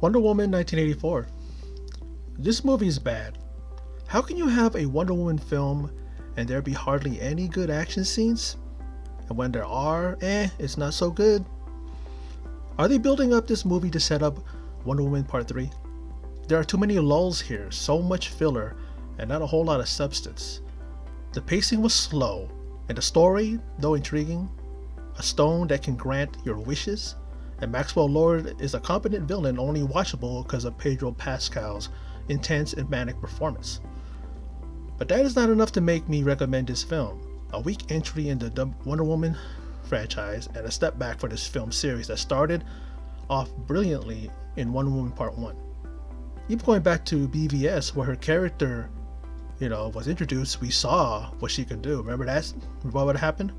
Wonder Woman 1984. This movie is bad. How can you have a Wonder Woman film and there be hardly any good action scenes? And when there are, it's not so good. Are they building up this movie to set up Wonder Woman Part 3? There are too many lulls here, so much filler, and not a whole lot of substance. The pacing was slow, and the story, though intriguing, a stone that can grant your wishes, and Maxwell Lord is a competent villain only watchable because of Pedro Pascal's intense and manic performance. But that is not enough to make me recommend this film. A weak entry in the Wonder Woman franchise and a step back for this film series that started off brilliantly in Wonder Woman Part 1. Even going back to BVS where her character, was introduced, we saw what she can do. Remember what happened?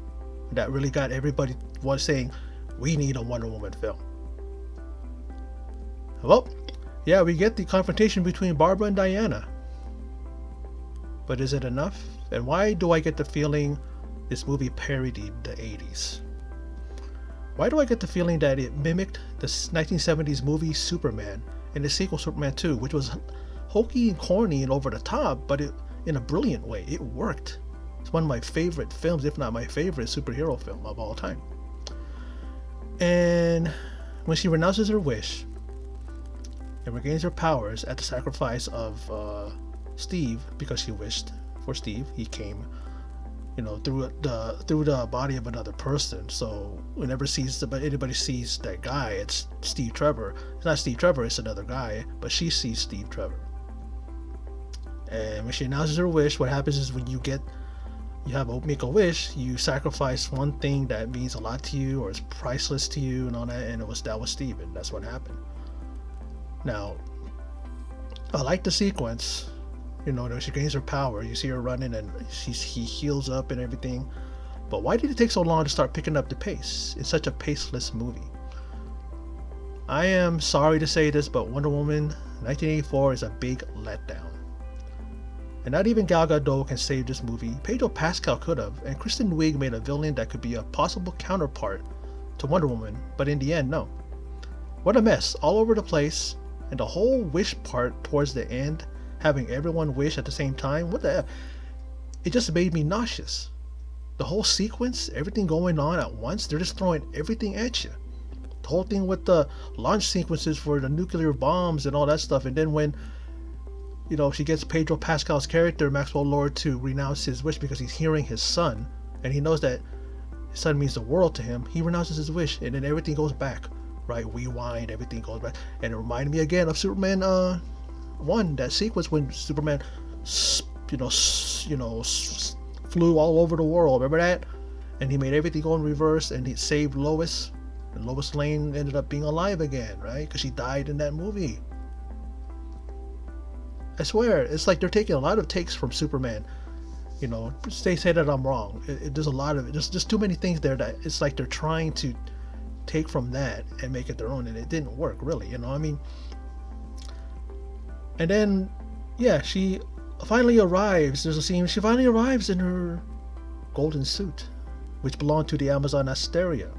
That really got everybody was saying, we need a Wonder Woman film. Well, yeah, we get the confrontation between Barbara and Diana. But is it enough? And why do I get the feeling this movie parodied the 80s? Why do I get the feeling that it mimicked the 1970s movie Superman and the sequel Superman 2, which was hokey and corny and over the top, but in a brilliant way. It worked. It's one of my favorite films, if not my favorite superhero film of all time. And when she renounces her wish and regains her powers at the sacrifice of Steve, because she wished for Steve, he came, through the body of another person. So whenever anybody sees that guy, it's Steve Trevor. It's not Steve Trevor, it's another guy, but she sees Steve Trevor. And when she announces her wish, what happens is when you make a wish, you sacrifice one thing that means a lot to you or is priceless to you and all that, and that was Steve, and that's what happened. Now, I like the sequence. She gains her power. You see her running and he heals up and everything. But why did it take so long to start picking up the pace? It's such a paceless movie. I am sorry to say this, but Wonder Woman 1984 is a big letdown. And not even Gal Gadot can save this movie. Pedro Pascal could have, and Kristen Wiig made a villain that could be a possible counterpart to Wonder Woman, but in the end, no. What a mess, all over the place, and the whole wish part towards the end, having everyone wish at the same time, what the F? It just made me nauseous. The whole sequence, everything going on at once, they're just throwing everything at you. The whole thing with the launch sequences for the nuclear bombs and all that stuff, and then when she gets Pedro Pascal's character, Maxwell Lord, to renounce his wish because he's hearing his son, and he knows that his son means the world to him. He renounces his wish, and then everything goes back, right? Rewind, everything goes back, and it reminded me again of Superman 1, that sequence when Superman, flew all over the world. Remember that? And he made everything go in reverse, and he saved Lois, and Lois Lane ended up being alive again, right? Because she died in that movie. I swear, it's like they're taking a lot of takes from Superman. They say that I'm wrong. There's a lot of it. There's just too many things there that it's like they're trying to take from that and make it their own, and it didn't work really. And then, yeah, she finally arrives. There's a scene. She finally arrives in her golden suit, which belonged to the Amazon Asteria.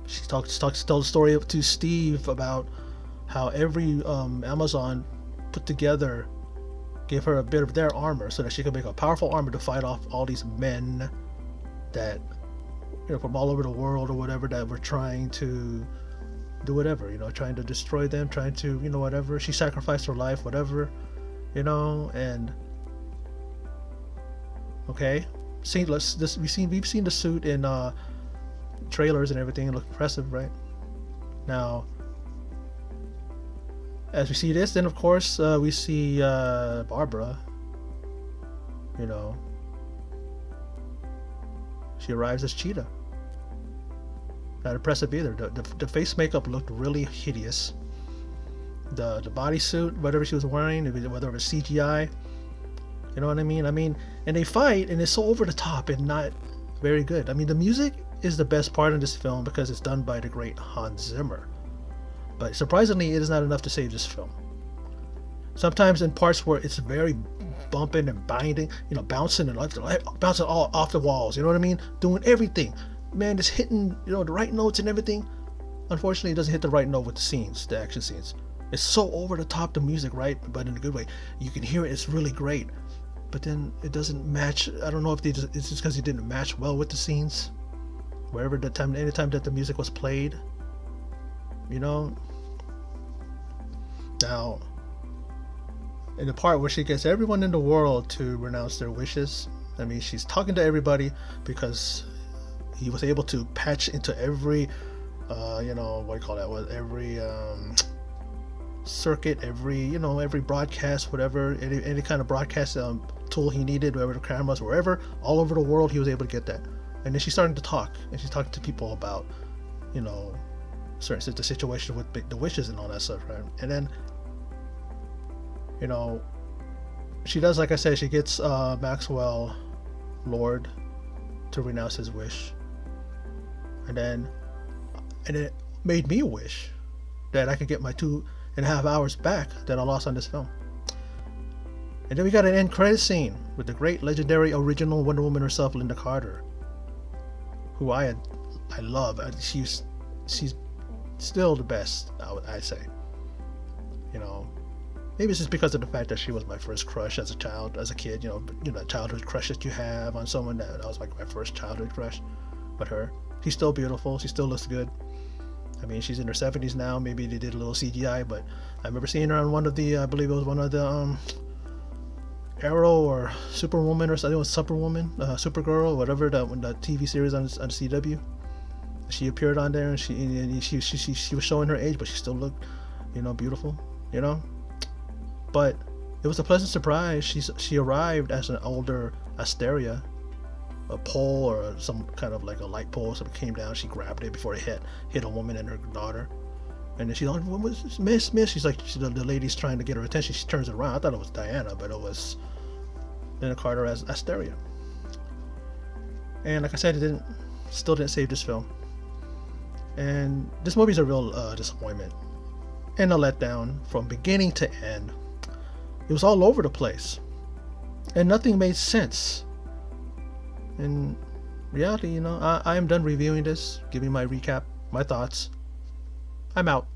She tells the story to Steve about how every Amazon put together gave her a bit of their armor so that she could make a powerful armor to fight off all these men that from all over the world or whatever that were trying to do whatever, trying to destroy them, trying to whatever. She sacrificed her life, whatever, and okay, we've seen the suit in trailers and everything. It looked impressive, right? Now, as we see this, then of course we see Barbara. She arrives as Cheetah. Not impressive either. The face makeup looked really hideous. The bodysuit, whatever she was wearing, whether it was CGI, you know what I mean? And they fight, and it's so over the top and not very good. The music is the best part of this film because it's done by the great Hans Zimmer. But surprisingly, it is not enough to save this film. Sometimes in parts where it's very bumping and binding, bouncing all off the walls, you know what I mean? Doing everything. Man, just hitting, the right notes and everything. Unfortunately, it doesn't hit the right note with the action scenes. It's so over the top, the music, right? But in a good way. You can hear it. It's really great. But then it doesn't match. I don't know if it's just because it didn't match well with the scenes. Wherever the time, anytime that the music was played, you know. Now, in the part where she gets everyone in the world to renounce their wishes, I mean, she's talking to everybody because he was able to patch into every, what do you call that? What every circuit, every broadcast, whatever, any kind of broadcast tool he needed, wherever the cameras, wherever, all over the world, he was able to get that. And then she's starting to talk, and she's talking to people about, certain the situation with the wishes and all that stuff, right? And then, she does, like I said, she gets Maxwell Lord to renounce his wish, and it made me wish that I could get my 2.5 hours back that I lost on this film. And then we got an end credit scene with the great legendary original Wonder Woman herself, Linda Carter, who I love. She's still the best, I'd say. Maybe it's just because of the fact that she was my first crush as a kid. That childhood crush that you have on someone that was like my first childhood crush. But her, she's still beautiful. She still looks good. I mean, she's in her 70s now. Maybe they did a little CGI, but I remember seeing her on one of the, I believe it was one of the Arrow or Superwoman or something. It was Superwoman, Supergirl, whatever the TV series on CW. She appeared on there, and she was showing her age, but she still looked, beautiful. But it was a pleasant surprise. She arrived as an older Asteria, a pole or some kind of like a light pole. So it came down. She grabbed it before it hit a woman and her daughter. And then she's like, "What was this, Miss?" She's like, the lady's trying to get her attention. She turns it around. I thought it was Diana, but it was Linda Carter as Asteria. And like I said, still didn't save this film. And this movie's a real disappointment and a letdown from beginning to end. It was all over the place, and nothing made sense. In reality, I am done reviewing this, giving my recap, my thoughts. I'm out.